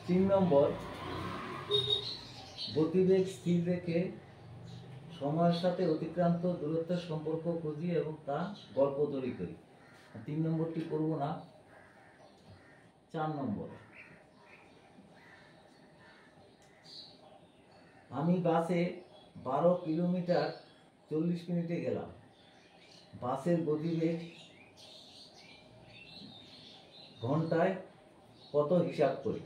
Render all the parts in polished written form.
তিন নম্বর, গতিবেগ স্থির রেখে সময়ের সাথে অতিক্রান্ত দূরত্বের সম্পর্ক খুঁজি এবং তা গল্প তৈরি করি। 3 নম্বরটি করব না। 4 নম্বর, আমি বাসে 12 কিলোমিটার 40 মিনিটে গেলাম। বাসের গতিবেগ ঘন্টায় কত হিসাব করি।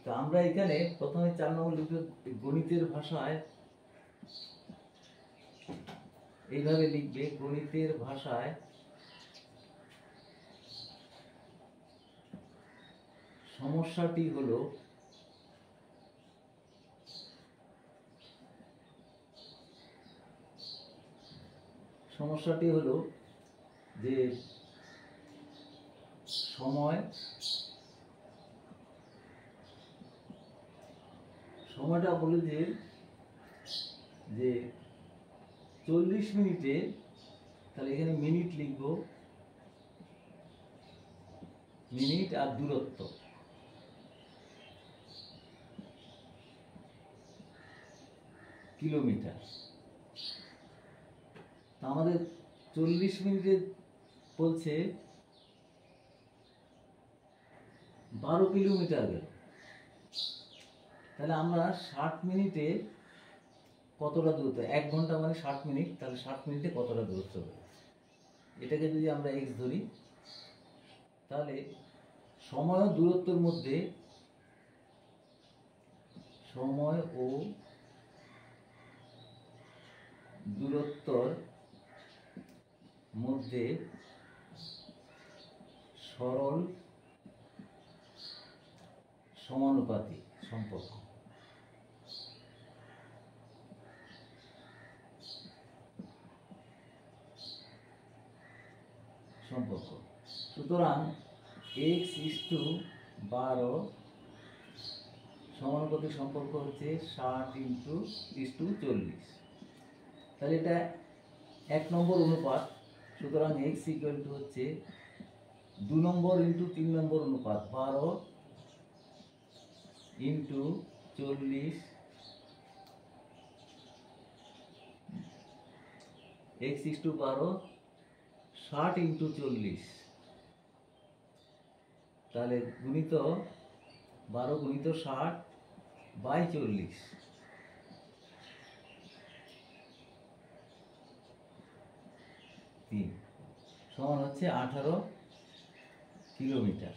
তো আমরা এখানে প্রথমে 4 নম্বর লিখব গণিতের ভাষায়। এইভাবে লিখবে, গণিতের ভাষায় সমস্যাটি হলো যে সময়টা বলে যে 40 মিনিটে, তাহলে এখানে মিনিট লিখবো, মিনিট আর দূরত্ব কিলোমিটার। আমাদের 40 মিনিটে বলছে 12 কিলোমিটার গেল। তাহলে আমরা 60 মিনিটে কতটা দূরত্ব, 1 ঘন্টা মানে 60 মিনিট, তাহলে 60 মিনিটে কতটা দূরত্ব হবে। এটাকে যদি আমরা x ধরি, তাহলে সময় ও দূরত্বের মধ্যে, সময় ও দূরত্বর মধ্যে সরল সমানুপাতিক সম্পর্ক। সুতরাং x:12 সমানুপাতিক সম্পর্ক হচ্ছে 60:40। তাহলে এটা 1 নম্বর অনুপাত। সুতরাং x হচ্ছে 2 নম্বর ইন্টু 3 নম্বর অনুপাত, 12 ইন্টু 40, x:12 60 ইন্টু 40, তাহলে গুণিত 12 গুণিত 60 বাই 40, সমান হচ্ছে 18 কিলোমিটার।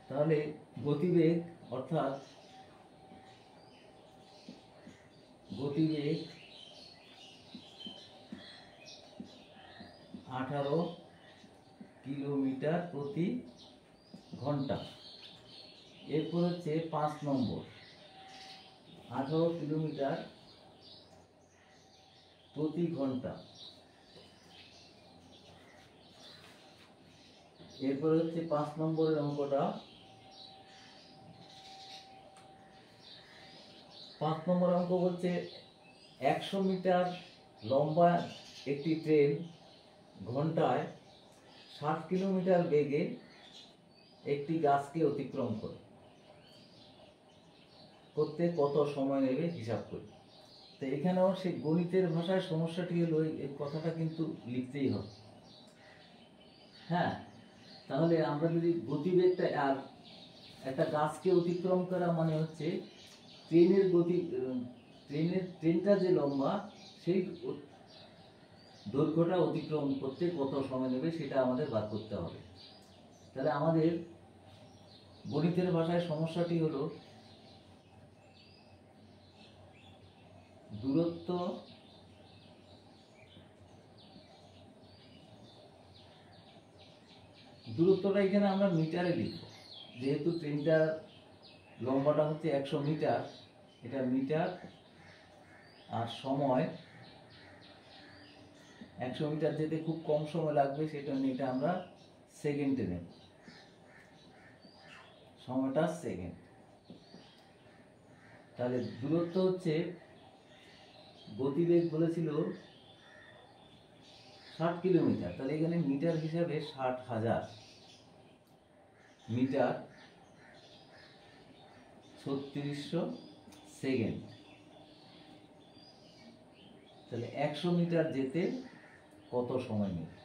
তাহলে গতিবেগ, অর্থাৎ গতিবেগ 18 কিলোমিটার প্রতি ঘন্টা। এরপর হচ্ছে 5 নম্বর, 18 কিলোমিটার প্রতি ঘন্টা। এরপর হচ্ছে 5 নম্বরের অঙ্কটা। 5 নম্বর অঙ্ক বলছে 100 মিটার লম্বা একটি ট্রেন ঘন্টায় 60 কিলোমিটার বেগে একটি গাছকে অতিক্রম করতে কত সময় নেবে হিসাব করি। তো এখানেও সেই গণিতের ভাষায় সমস্যাটি হলো, এই কথাটা কিন্তু লিখতেই হবে। হ্যাঁ, তাহলে আমরা যদি গতিবেগটা, আর একটা গাছকে অতিক্রম করা মানে হচ্ছে ট্রেনটা যে লম্বা, সেই দৈর্ঘ্যটা অতিক্রম করতে কত সময় নেবে সেটা আমাদের বার করতে হবে। তাহলে আমাদের গণিতের ভাষায় সমস্যাটি হলো দূরত্বটা এখানে আমরা মিটারে লিখব, যেহেতু ট্রেনটার লম্বাটা হচ্ছে 100 মিটার, এটা মিটার, আর সময় 100 মিটার যেতে খুব কম সময় লাগবে, সেটা নিয়ে এটা আমরা সেকেন্ডে নেব, সময়টা সেকেন্ড। তাহলে দূরত্ব হচ্ছে, গতিবেগ বলেছিল 60 কিলোমিটার, তাহলে এখানে মিটার হিসাবে 60,000 মিটার 3600 সেকেন্ড। তাহলে 100 মিটার যেতে কত সময় নেবে?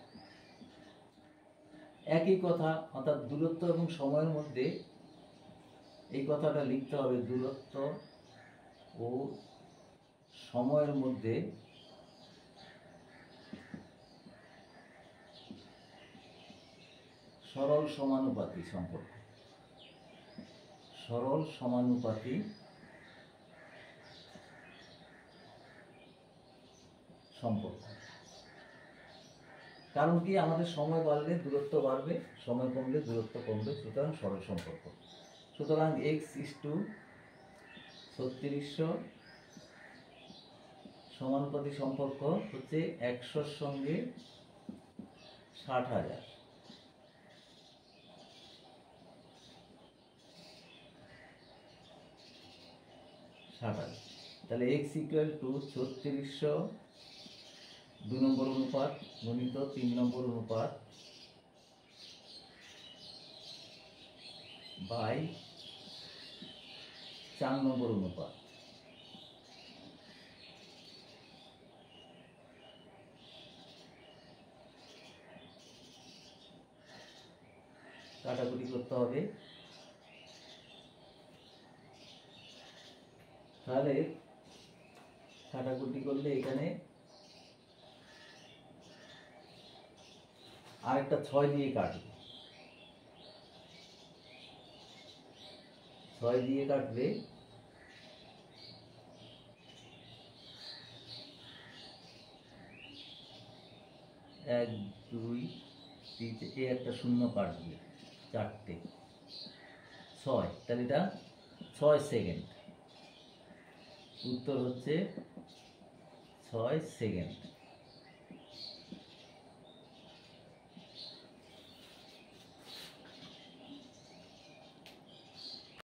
একই কথা, অর্থাৎ দূরত্ব এবং সময়ের মধ্যে এই কথাটা লিখতে হবে, দূরত্ব ও সময়ের মধ্যে সরল সমানুপাতি সম্পর্ক। সরল সমানুপাতি সম্পর্ক। কারণ কি, আমাদের সময় বাড়লে দূরত্ব বাড়বে, সময় কমলে দূরত্ব কমবে, সুতরাং সরল সম্পর্ক। সুতরাং x=3600 সমানুপাতি সম্পর্ক হচ্ছে 100-র সঙ্গে 60,000। তাহলে x=3600 2 নম্বর অনুপাত গুণিত 3 নম্বর অনুপাত বাই 4 নম্বর অনুপাত। কাটাকুটি করতে হবে। তাহলে কাটাকুটি করলে এখানে আরেকটা 6 দিয়ে কাটবে, 6 দিয়ে কাটবে 1 2 3, এই একটা শূন্য কাটবে 4টে 6, তাহলে এটা 6 সেকেন্ড। উত্তর হচ্ছে 6 সেকেন্ড।